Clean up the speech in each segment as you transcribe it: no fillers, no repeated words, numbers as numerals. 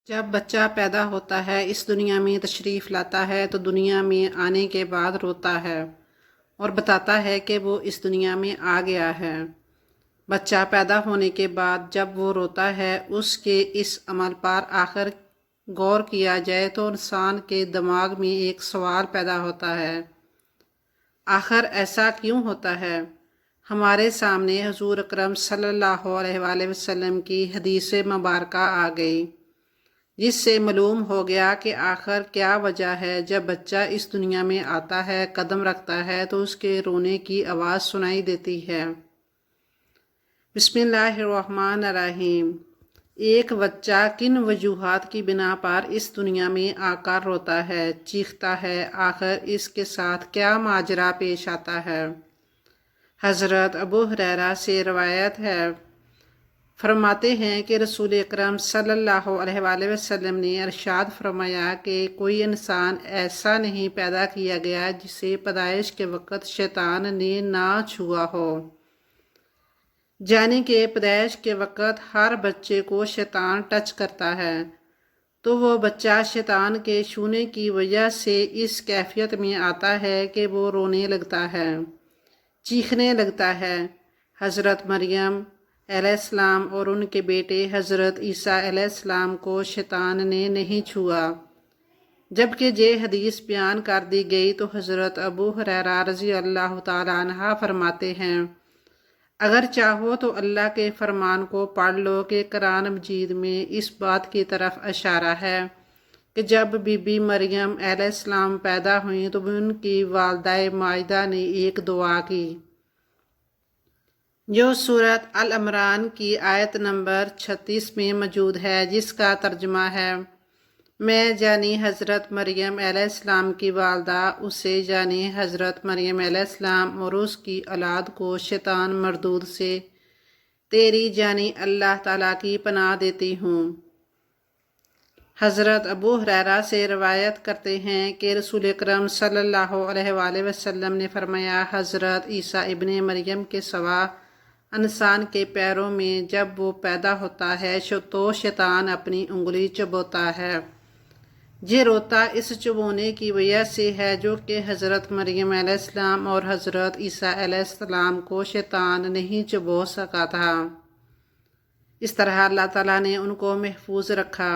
جب بچہ پیدا ہوتا ہے اس دنیا میں تشریف لاتا ہے تو دنیا میں آنے کے بعد روتا ہے اور بتاتا ہے کہ وہ اس دنیا میں آ گیا ہے۔ بچہ پیدا ہونے کے بعد جب وہ روتا ہے اس کے اس عمل پر آخر غور کیا جائے تو انسان کے دماغ میں ایک سوال پیدا ہوتا ہے، آخر ایسا کیوں ہوتا ہے؟ ہمارے سامنے حضور اکرم صلی اللہ علیہ وآلہ وسلم کی حدیث مبارکہ آ گئی، جس سے معلوم ہو گیا کہ آخر کیا وجہ ہے جب بچہ اس دنیا میں آتا ہے، قدم رکھتا ہے تو اس کے رونے کی آواز سنائی دیتی ہے۔ بسم اللہ الرحمن الرحیم۔ ایک بچہ کن وجوہات کی بنا پر اس دنیا میں آ کر روتا ہے، چیختا ہے، آخر اس کے ساتھ کیا ماجرا پیش آتا ہے؟ حضرت ابو ہریرہ سے روایت ہے، فرماتے ہیں کہ رسول اکرم صلی اللہ علیہ وآلہ وسلم نے ارشاد فرمایا کہ کوئی انسان ایسا نہیں پیدا کیا گیا جسے پیدائش کے وقت شیطان نے نہ چھوا ہو، یعنی کہ پیدائش کے وقت ہر بچے کو شیطان ٹچ کرتا ہے تو وہ بچہ شیطان کے چھونے کی وجہ سے اس کیفیت میں آتا ہے کہ وہ رونے لگتا ہے، چیخنے لگتا ہے۔ حضرت مریم علیہ السلام اور ان کے بیٹے حضرت عیسیٰ علیہ السلام کو شیطان نے نہیں چھوا۔ جبکہ یہ حدیث بیان کر دی گئی تو حضرت ابو ہریرہ رضی اللہ تعالیٰ عنہ فرماتے ہیں، اگر چاہو تو اللہ کے فرمان کو پڑھ لو کہ قرآن مجید میں اس بات کی طرف اشارہ ہے کہ جب بی بی مریم علیہ السلام پیدا ہوئیں تو ان کی والدہ ماجدہ نے ایک دعا کی جو سورۃ العمران کی آیت نمبر 36 میں موجود ہے، جس کا ترجمہ ہے، میں یعنی حضرت مریم علیہ السلام کی والدہ اسے یعنی حضرت مریم علیہ السلام اور اس کی اولاد کو شیطان مردود سے تیری یعنی اللہ تعالیٰ کی پناہ دیتی ہوں۔ حضرت ابو ہریرہ سے روایت کرتے ہیں کہ رسول اکرم صلی اللہ علیہ وآلہ وسلم نے فرمایا، حضرت عیسیٰ ابن مریم کے سوا انسان کے پیروں میں جب وہ پیدا ہوتا ہے تو شیطان اپنی انگلی چبوتا ہے۔ یہ روتا اس چبونے کی وجہ سے ہے جو کہ حضرت مریم علیہ السلام اور حضرت عیسیٰ علیہ السلام کو شیطان نہیں چبو سکا تھا، اس طرح اللہ تعالیٰ نے ان کو محفوظ رکھا۔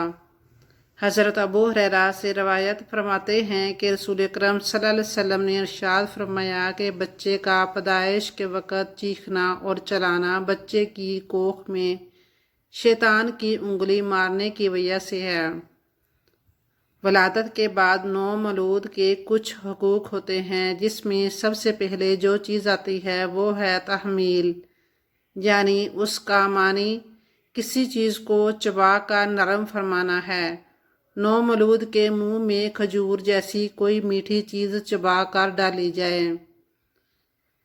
حضرت ابو ہریرہ سے روایت فرماتے ہیں کہ رسول اکرم صلی اللہ علیہ وسلم نے ارشاد فرمایا کہ بچے کا پیدائش کے وقت چیخنا اور چلانا بچے کی کوکھ میں شیطان کی انگلی مارنے کی وجہ سے ہے۔ ولادت کے بعد نو مولود کے کچھ حقوق ہوتے ہیں، جس میں سب سے پہلے جو چیز آتی ہے وہ ہے تحمیل، یعنی اس کا معنی کسی چیز کو چبا کر نرم فرمانا ہے۔ نو مولود کے منہ میں کھجور جیسی کوئی میٹھی چیز چبا کر ڈالی جائے،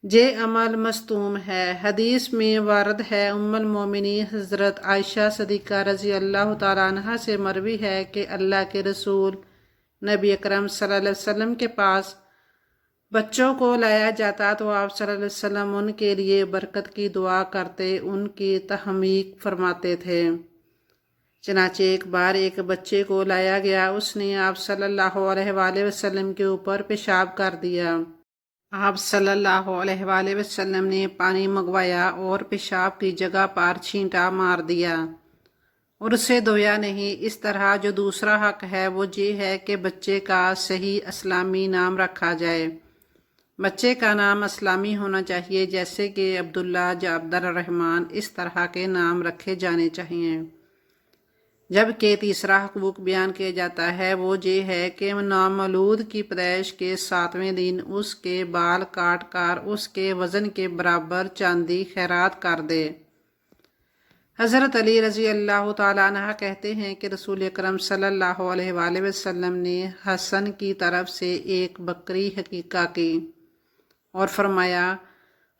یہ عمل مستوم ہے۔ حدیث میں وارد ہے، ام المومنین حضرت عائشہ صدیقہ رضی اللہ تعالیٰ عنہ سے مروی ہے کہ اللہ کے رسول نبی اکرم صلی اللہ علیہ وسلم کے پاس بچوں کو لایا جاتا تو آپ صلی اللہ علیہ وسلم ان کے لیے برکت کی دعا کرتے، ان کی تحمیق فرماتے تھے۔ چنانچہ ایک بار ایک بچے کو لایا گیا، اس نے آپ صلی اللہ علیہ وآلہ وسلم کے اوپر پیشاب کر دیا۔ آپ صلی اللہ علیہ وآلہ وسلم نے پانی منگوایا اور پیشاب کی جگہ پر چھینٹا مار دیا اور اسے دھویا نہیں۔ اس طرح جو دوسرا حق ہے وہ یہ ہے کہ بچے کا صحیح اسلامی نام رکھا جائے۔ بچے کا نام اسلامی ہونا چاہیے، جیسے کہ عبداللہ یا عبد الرحمن، اس طرح کے نام رکھے جانے چاہیے۔ جبکہ تیسرا حقوق بیان کیا جاتا ہے وہ یہ ہے کہ نامولود کی پیدائش کے 7ویں دن اس کے بال کاٹ کر اس کے وزن کے برابر چاندی خیرات کر دے۔ حضرت علی رضی اللہ تعالیٰ عنہ کہتے ہیں کہ رسول اکرم صلی اللہ علیہ وآلہ وسلم نے حسن کی طرف سے ایک بکری عقیقہ کی اور فرمایا،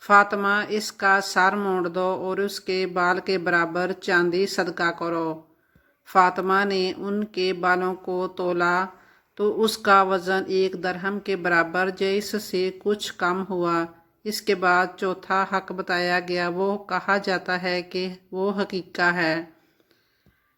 فاطمہ اس کا سر مونڈ دو اور اس کے بال کے برابر چاندی صدقہ کرو۔ فاطمہ نے ان کے بالوں کو تولا تو اس کا وزن 1 درہم کے برابر جیس سے کچھ کم ہوا۔ اس کے بعد چوتھا حق بتایا گیا، وہ کہا جاتا ہے کہ وہ حقیقہ ہے۔